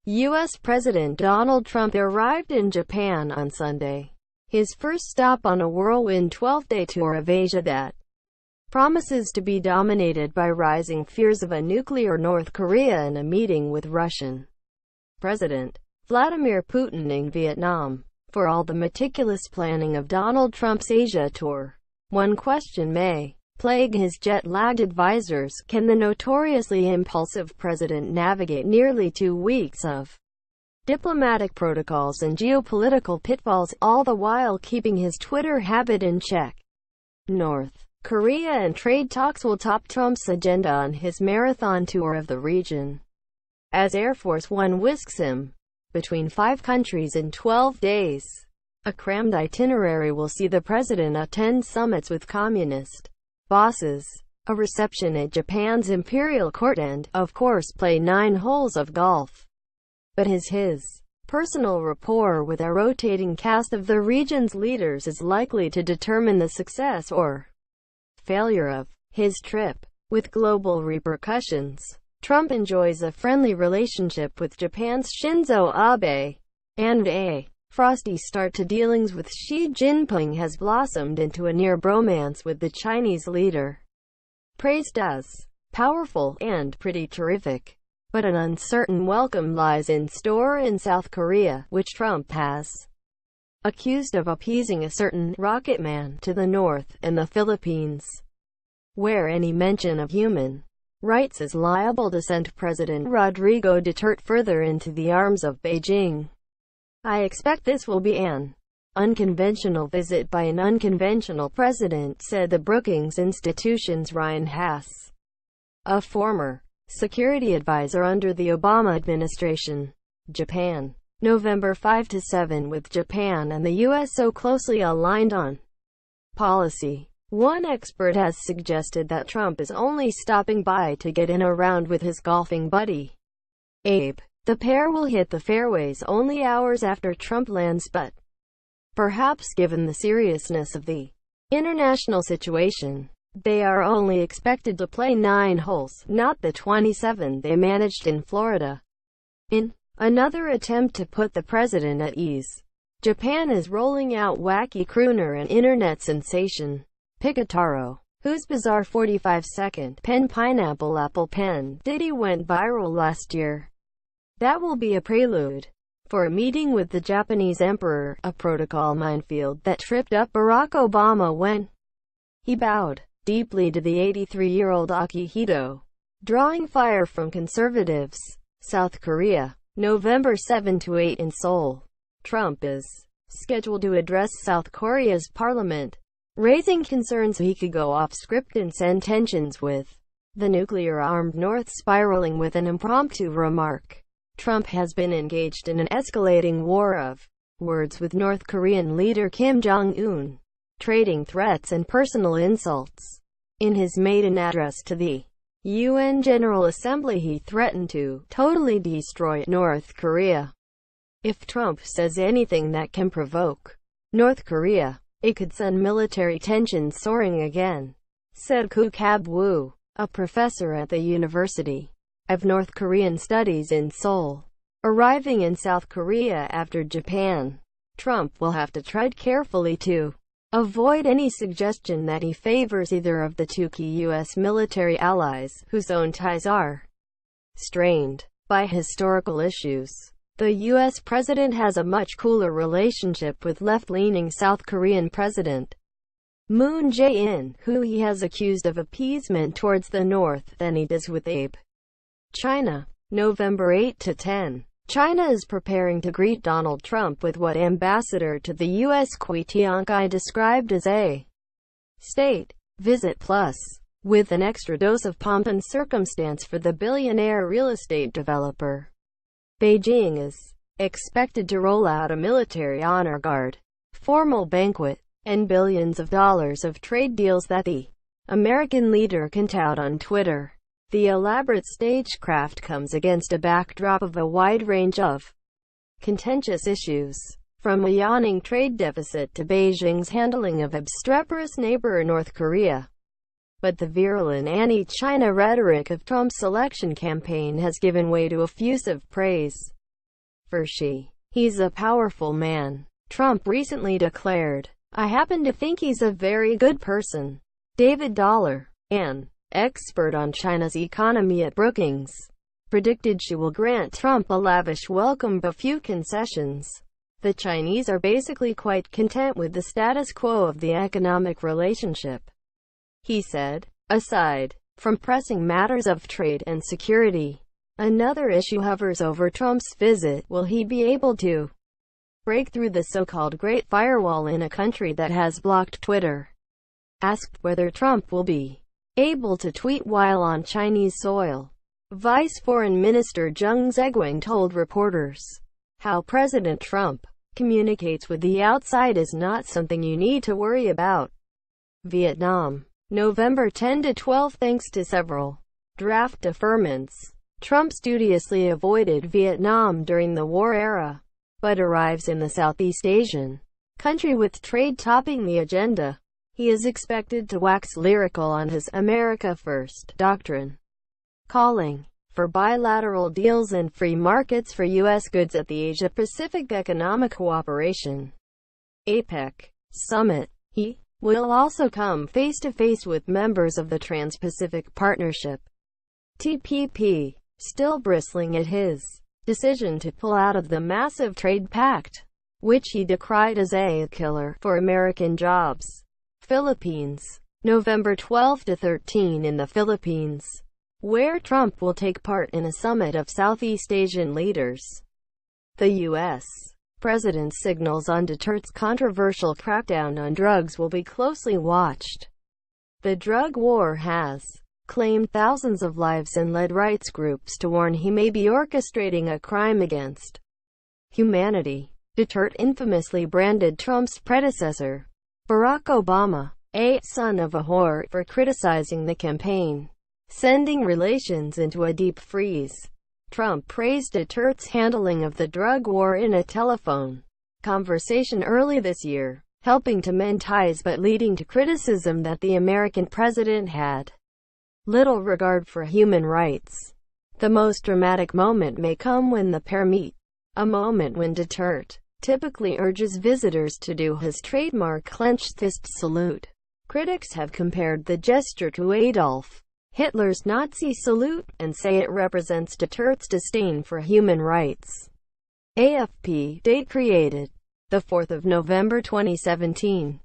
U.S. President Donald Trump arrived in Japan on Sunday, his first stop on a whirlwind 12-day tour of Asia that promises to be dominated by rising fears of a nuclear North Korea and a meeting with Russian President Vladimir Putin in Vietnam. For all the meticulous planning of Donald Trump's Asia tour, one question may plague his jet-lagged advisors: can the notoriously impulsive president navigate nearly 2 weeks of diplomatic protocols and geopolitical pitfalls, all the while keeping his Twitter habit in check? North Korea and trade talks will top Trump's agenda on his marathon tour of the region, as Air Force One whisks him between 5 countries in 12 days. A crammed itinerary will see the president attend summits with communist bosses, a reception at Japan's imperial court, and, of course, play 9 holes of golf. But his personal rapport with a rotating cast of the region's leaders is likely to determine the success or failure of his trip. With global repercussions, Trump enjoys a friendly relationship with Japan's Shinzo Abe, and a frosty start to dealings with Xi Jinping has blossomed into a near bromance with the Chinese leader, praised as powerful and pretty terrific. But an uncertain welcome lies in store in South Korea, which Trump has accused of appeasing a certain Rocket Man to the north, and the Philippines, where any mention of human rights is liable to send President Rodrigo Duterte further into the arms of Beijing. I expect this will be an unconventional visit by an unconventional president, said the Brookings Institution's Ryan Hass, a former security advisor under the Obama administration. Japan, November 5–7. With Japan and the U.S. so closely aligned on policy, one expert has suggested that Trump is only stopping by to get in a round with his golfing buddy, Abe. The pair will hit the fairways only hours after Trump lands, but perhaps given the seriousness of the international situation, they are only expected to play 9 holes, not the 27 they managed in Florida. In another attempt to put the president at ease, Japan is rolling out wacky crooner and internet sensation Pikataro, whose bizarre 45-second pen pineapple apple pen ditty went viral last year. That will be a prelude for a meeting with the Japanese emperor, a protocol minefield that tripped up Barack Obama when he bowed deeply to the 83-year-old Akihito, drawing fire from conservatives. South Korea, November 7–8. In Seoul, Trump is scheduled to address South Korea's parliament, raising concerns he could go off script and send tensions with the nuclear-armed North spiraling. With an impromptu remark, Trump has been engaged in an escalating war of words with North Korean leader Kim Jong-un, trading threats and personal insults. In his maiden address to the UN General Assembly, he threatened to totally destroy North Korea if Trump says anything that can provoke North Korea. It could send military tensions soaring again, said Koo Kab-woo, a professor at the University of North Korean Studies in Seoul. Arriving in South Korea after Japan, Trump will have to tread carefully to avoid any suggestion that he favors either of the 2 key U.S. military allies, whose own ties are strained by historical issues. The U.S. president has a much cooler relationship with left-leaning South Korean President Moon Jae-in, who he has accused of appeasement towards the North, than he does with Abe. China, November 8–10. China is preparing to greet Donald Trump with what Ambassador to the U.S. Kui Tiankai described as a state visit plus, with an extra dose of pomp and circumstance for the billionaire real estate developer. Beijing is expected to roll out a military honor guard, formal banquet, and billions of dollars of trade deals that the American leader can tout on Twitter. The elaborate stagecraft comes against a backdrop of a wide range of contentious issues, from a yawning trade deficit to Beijing's handling of obstreperous neighbor North Korea. But the virulent anti-China rhetoric of Trump's election campaign has given way to effusive praise for Xi. He's a powerful man, Trump recently declared. I happen to think he's a very good person. David Dollar, an expert on China's economy at Brookings, predicted Xi will grant Trump a lavish welcome but few concessions. The Chinese are basically quite content with the status quo of the economic relationship, he said. Aside from pressing matters of trade and security, another issue hovers over Trump's visit. Will he be able to break through the so-called Great Firewall in a country that has blocked Twitter? Asked whether Trump will be able to tweet while on Chinese soil, Vice Foreign Minister Zhang Zeguang told reporters, "How President Trump communicates with the outside is not something you need to worry about." Vietnam, November 10 to 12. Thanks to several draft deferments, Trump studiously avoided Vietnam during the war era, but arrives in the Southeast Asian country with trade topping the agenda. He is expected to wax lyrical on his "America First" doctrine, calling for bilateral deals and free markets for U.S. goods at the Asia-Pacific Economic Cooperation (APEC) summit. He will also come face-to-face with members of the Trans-Pacific Partnership (TPP), still bristling at his decision to pull out of the massive trade pact, which he decried as a killer for American jobs. Philippines, November 12 to 13. In the Philippines, where Trump will take part in a summit of Southeast Asian leaders, the U.S. President's signals on Duterte's controversial crackdown on drugs will be closely watched. The drug war has claimed thousands of lives and led rights groups to warn he may be orchestrating a crime against humanity. Duterte infamously branded Trump's predecessor, Barack Obama, a "son of a whore" for criticizing the campaign, sending relations into a deep freeze. Trump praised Duterte's handling of the drug war in a telephone conversation early this year, helping to mend ties but leading to criticism that the American president had little regard for human rights. The most dramatic moment may come when the pair meet, a moment when Duterte typically urges visitors to do his trademark clenched fist salute. Critics have compared the gesture to Adolf Hitler's Nazi salute, and say it represents Duterte's disdain for human rights. AFP date created the 4th of November 2017.